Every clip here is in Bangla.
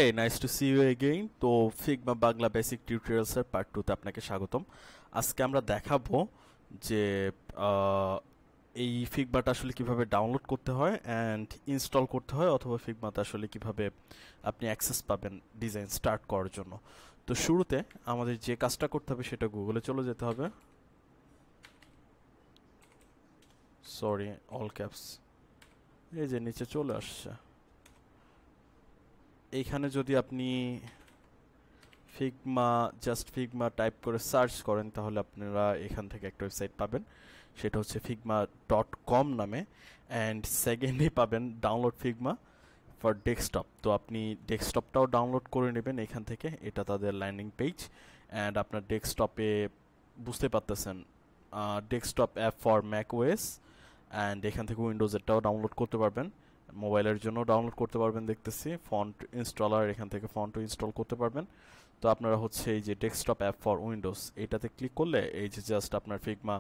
Hey, nice to see you again. তো ফিগমা বাংলা বেসিক টিউটোরিয়ালসের পার্ট 2 তে আপনাকে স্বাগতম। আজকে আমরা দেখাবো যে এই ফিগমাটা আসলে কিভাবে ডাউনলোড করতে হয় অ্যান্ড ইনস্টল করতে হয়, অথবা ফিগমাতে আসলে কিভাবে আপনি অ্যাক্সেস পাবেন ডিজাইন স্টার্ট করার জন্য। তো শুরুতে আমাদের যে কাজটা করতে হবে সেটা গুগলে চলে যেতে হবে। সরি, অল ক্যাপস, এই যে নিচে চলে আসছে। এইখানে যদি আপনি জাস্ট ফিগমা টাইপ করে সার্চ করেন তাহলে আপনারা এখান থেকে একটা ওয়েবসাইট পাবেন, সেটা হচ্ছে figma.com নামে। অ্যান্ড সেকেন্ডে পাবেন ডাউনলোড ফিগমা ফর ডেস্কটপ। তো আপনি ডেস্কটপটাও ডাউনলোড করে নেবেন এখান থেকে, এটা তাদের ল্যান্ডিং পেজ। অ্যান্ড আপনার ডেস্কটপে বুঝতে পারতেছেন desktop app for Mac OS, and এখান থেকে উইন্ডোজেরটাও ডাউনলোড করতে পারবেন, মোবাইলের জন্য ডাউনলোড করতে পারবেন। দেখতেছি ফন্ট ইনস্টলার, এখান থেকে ফন্টও ইনস্টল করতে পারবেন। তো আপনারা হচ্ছে এই যে ডেস্কটপ অ্যাপ ফর উইন্ডোজ, এটাতে ক্লিক করলে এই যে জাস্ট আপনার ফিগমা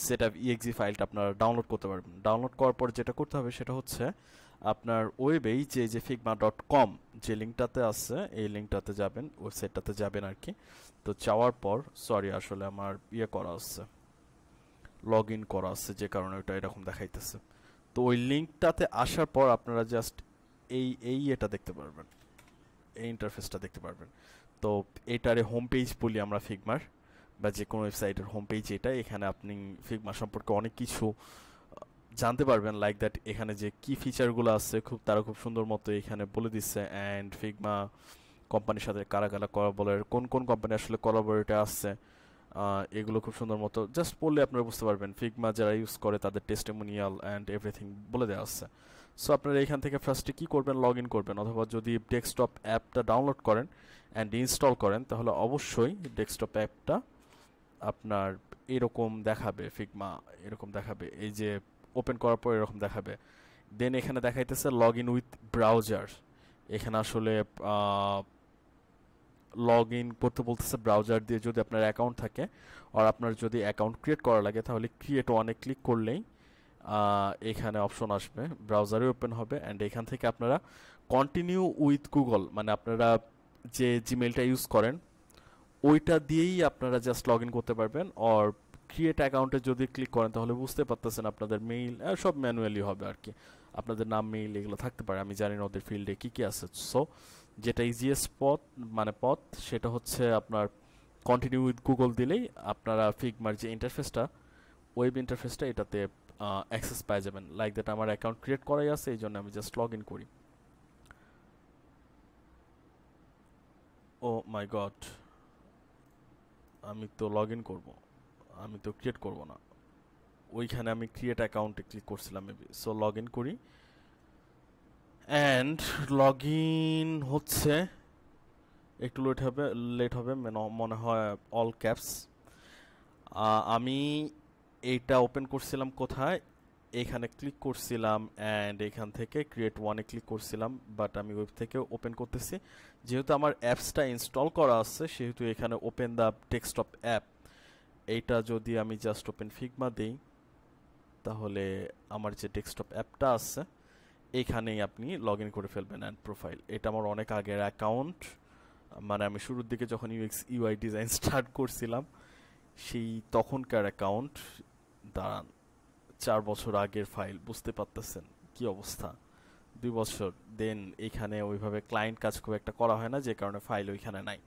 সেটআপ ইএক্সি ফাইলটা আপনারা ডাউনলোড করতে পারবেন। ডাউনলোড করার পর যেটা করতে হবে সেটা হচ্ছে আপনার ওয়েবেই যে figma.com যে লিঙ্কটাতে আছে এই লিঙ্কটাতে যাবেন, ওয়েবসাইটটাতে যাবেন আর কি। তো যাওয়ার পর সরি আসলে আমার করা আছে, লগ ইন করা আছে, যে কারণে ওটা এরকম দেখাইতেছে। তো ওই লিঙ্কটাতে আসার পর আপনারা জাস্ট এটা দেখতে পারবেন, এই ইন্টারফেসটা দেখতে পারবেন। তো এটারে হোম পেজ বলি আমরা ফিগমার, বা যে কোনো ওয়েবসাইটের হোম পেজ এটা। এখানে আপনি ফিগমা সম্পর্কে অনেক কিছু জানতে পারবেন, লাইক দ্যাট এখানে যে কি ফিচারগুলো আছে তারা খুব সুন্দর মতো এখানে বলে দিচ্ছে। অ্যান্ড ফিগমা কোম্পানির সাথে কারা কারা কোলাবোরেট, কোন কোন কোম্পানি আসলে কোলাবোরেটে আসছে, এগুলো খুব সুন্দর মতো জাস্ট পড়লে আপনারা বুঝতে পারবেন। ফিগমা যারা ইউজ করে তাদের টেস্টিমোনিয়াল অ্যান্ড এভরিথিং বলে দেওয়া আছে। সো আপনারা এখান থেকে ফার্স্টে কী করবেন, লগ ইন করবেন, অথবা যদি ডেস্কটপ অ্যাপটা ডাউনলোড করেন অ্যান্ড ইনস্টল করেন তাহলে অবশ্যই ডেস্কটপ অ্যাপটা আপনার এরকম দেখাবে, ফিগমা এরকম দেখাবে, এই যে ওপেন করার পর এরকম দেখাবে। দেন এখানে দেখাইতেছে লগ ইন উইথ ব্রাউজার। এখানে আসলে লগ ইন করতে বলতেছে ব্রাউজার দিয়ে, যদি আপনার অ্যাকাউন্ট থাকে। আর আপনার যদি অ্যাকাউন্ট ক্রিয়েট করা লাগে তাহলে ক্রিয়েট ওয়ানে ক্লিক করলেই এখানে অপশন আসবে, ব্রাউজারে ওপেন হবে। অ্যান্ড এখান থেকে আপনারা কন্টিনিউ উইথ গুগল, মানে আপনারা যে জিমেলটা ইউজ করেন ওইটা দিয়েই আপনারা জাস্ট লগ ইন করতে পারবেন। আর ক্রিয়েট অ্যাকাউন্টে যদি ক্লিক করেন তাহলে বুঝতে পারতেছেন আপনাদের মেইল সব ম্যানুয়ালি হবে আর কি। আপনাদের নাম, মেইল এগুলো থাকতে পারে, আমি জানি না ওদের ফিল্ডে কী কী আছে। সো যেটা ইজিয়েস্ট পথ সেটা হচ্ছে আপনার কন্টিনিউ উইথ গুগল দিলেই আপনারা ফিগমার যে ইন্টারফেসটা, ওয়েব ইন্টারফেসটা, এটাতে অ্যাক্সেস পাই যাবেন। লাইক দ্যাট আমার অ্যাকাউন্ট ক্রিয়েট করাই আছে, এই জন্য আমি জাস্ট লগ ইন করি। ও মাই গড, আমি তো লগ ইন করবো, আমি তো ক্রিয়েট করব না। ওইখানে আমি ক্রিয়েট অ্যাকাউন্টে ক্লিক করছিলাম মেবি। সো লগ ইন করি, অ্যান্ড লগ ইন হচ্ছে, একটু লেট হবে মনে হয়, অল ক্যাপস। আমি এইটা ওপেন করছিলাম কোথায়, এখানে ক্লিক করছিলাম অ্যান্ড এখান থেকে ক্রিয়েট ওয়ানে ক্লিক করছিলাম, বাট আমি ওয়েব থেকে ওপেন করতেছি। যেহেতু আমার অ্যাপসটা ইনস্টল করা আছে সেহেতু এখানে ওপেন দ্য ডেস্কটপ অ্যাপ, এইটা যদি আমি জাস্ট ওপেন ফিগমা দিই তাহলে আমার যে ডেস্কটপ অ্যাপটা আছে এখানেই আপনি লগ ইন করে ফেলবেন। অ্যান্ড প্রোফাইল, এটা আমার অনেক আগের অ্যাকাউন্ট, মানে আমি শুরুর দিকে যখন ইউএক্স ইউআই ডিজাইন স্টার্ট করছিলাম সেই তখনকার অ্যাকাউন্ট। দাঁড়ান, 4 বছর আগের ফাইল, বুঝতে পারতেছেন কি অবস্থা, 2 বছর। দেন এখানে ওইভাবে ক্লায়েন্ট কাজ খুব একটা করা হয় না, যে কারণে ফাইল ওইখানে নাই।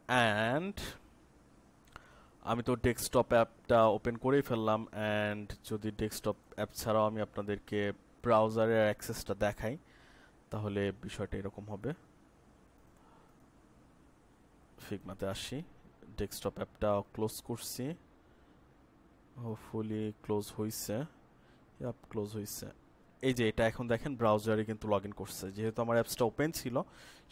অ্যান্ড আমি তো ডেস্কটপ অ্যাপটা ওপেন করেই ফেললাম। অ্যান্ড যদি ডেস্কটপ অ্যাপ ছাড়াও আমি আপনাদেরকে ব্রাউজারের অ্যাক্সেসটা দেখাই তাহলে বিষয়টা এরকম হবে। ফিগমাতে আসি, ডেস্কটপ অ্যাপটা ক্লোজ করছি, হোপফুলি ক্লোজ হইছে, ক্লোজ হইছে। এই যে এটা এখন দেখেন ব্রাউজারে কিন্তু লগ ইন করছে। যেহেতু আমার অ্যাপসটা ওপেন ছিল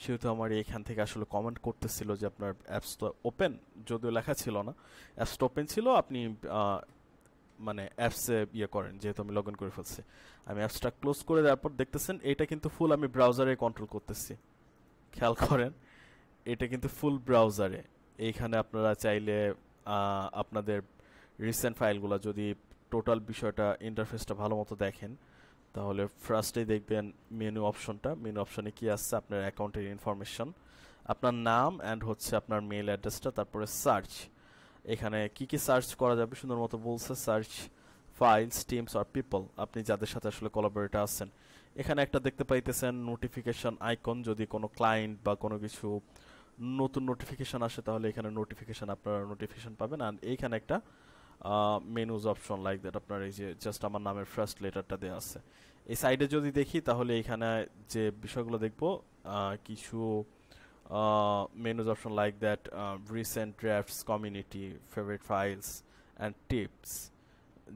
সেহেতু আমার এখান থেকে আসলে কমেন্ট করতেছিল যে আপনার অ্যাপসটা ওপেন, যদিও লেখা ছিল না, অ্যাপসটা ওপেন ছিল, আপনি মানে অ্যাপসে করেন। যেহেতু আমি লগ ইন করে ফেলছি, আমি অ্যাপসটা ক্লোজ করে দেওয়ার পর দেখতেছেন এটা কিন্তু ফুল আমি ব্রাউজারে কন্ট্রোল করতেছি। খেয়াল করেন, এটা কিন্তু ফুল ব্রাউজারে। এইখানে আপনারা চাইলে আপনাদের রিসেন্ট ফাইলগুলো যদি টোটাল বিষয়টা ইন্টারফেসটা ভালো মতো দেখেন তাহলে ফার্স্টেই দেখবেন মেনু অপশনটা। মেনু অপশনে কি আসছে, আপনার অ্যাকাউন্টের ইনফরমেশন, আপনার নাম অ্যান্ড হচ্ছে আপনার মেল অ্যাড্রেসটা, তারপরে সার্চ। এখানে কি কি সার্চ করা যাবে সুন্দর মতো বলছে, search files, teams are people, আপনি যাদের সাথে আসলে কোলাবোরেটর আছেন। এখানে একটা দেখতে পাইতেছেন নোটিফিকেশন আইকন, যদি কোনো ক্লায়েন্ট বা কোনো কিছু নতুন নোটিফিকেশন আসে তাহলে এখানে নোটিফিকেশন, আপনারা নোটিফিকেশন পাবেন। আর এইখানে একটা মেনুজ অপশন লাইক দ্যাট, আপনার এই যে জাস্ট আমার নামের ফার্স্ট লেটারটা দেওয়া আছে। এই সাইডে যদি দেখি তাহলে এখানে যে বিষয়গুলো দেখবো, কিছু menus option like that, recent drafts, community, favorite files and tips,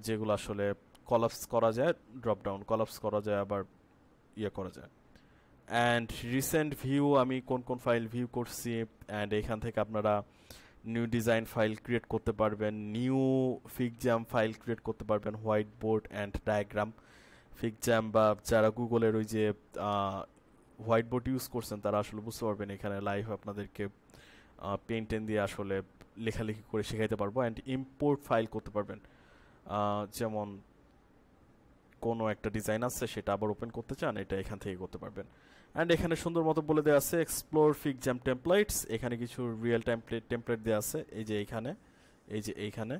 যেগুলো আসলে কলাপস করা যায়, ড্রপ ডাউন কলাপস করা যায়, আবার ইয়ে করা যায়। অ্যান্ড রিসেন্ট ভিউ, আমি কোন কোন ফাইল ভিউ করছি, অ্যান্ড এখান থেকে আপনারা নিউ ডিজাইন ফাইল ক্রিয়েট করতে পারবেন, নিউ ফিগজ্যাম ফাইল ক্রিয়েট করতে পারবেন, হোয়াইট বোর্ড অ্যান্ড ডায়াগ্রাম। ফিগজ্যাম বা যারা গুগলের ওই যে হোয়াইট বোর্ড ইউজ করছেন তারা আসলে বুঝতে পারবেন, এখানে লাইভ আপনাদেরকে পেন টেন দিয়ে আসলে লেখালেখি করে শেখাইতে পারবো। অ্যান্ড ইম্পোর্ট ফাইল করতে পারবেন, যেমন কোনো একটা ডিজাইন আছে সেটা আবার ওপেন করতে চান, এটা এখান থেকে করতে পারবেন। অ্যান্ড এখানে সুন্দর মতো বলে দেওয়া আছে এক্সপ্লোর ফিগজ্যাম টেমপ্লেটস, এখানে কিছু রিয়েল টেমপ্লেট দেওয়া আছে, এই যে এইখানে, এই যে এইখানে।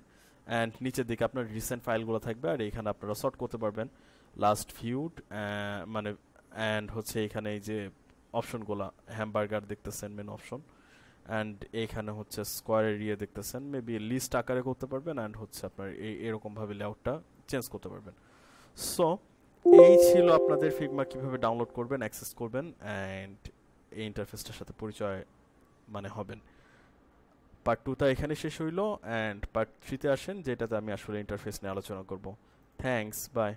অ্যান্ড নিচের দিকে আপনার রিসেন্ট ফাইলগুলো থাকবে, আর এইখানে আপনারা সর্ট করতে পারবেন লাস্ট ভিউড, মানে অ্যান্ড হচ্ছে এইখানে এই যে অপশনগুলো, হ্যামবার্গার দেখতেছেন মেন অপশন, অ্যান্ড এইখানে হচ্ছে স্কোয়ার এরিয়া দেখতেছেন, মেবি লিস্ট আকারে করতে পারবেন, অ্যান্ড হচ্ছে আপনার এরকমভাবে লেআউটটা চেঞ্জ করতে পারবেন। সো এই ছিল আপনাদের ফিগমা কিভাবে ডাউনলোড করবেন, অ্যাক্সেস করবেন, অ্যান্ড এই ইন্টারফেসটার সাথে পরিচয় মানে হবেন। পার্ট 2টা এখানে শেষ হইলো, অ্যান্ড পার্ট 3তে আসেন যেটাতে আমি আসলে ইন্টারফেস নিয়ে আলোচনা করব। Thanks, by.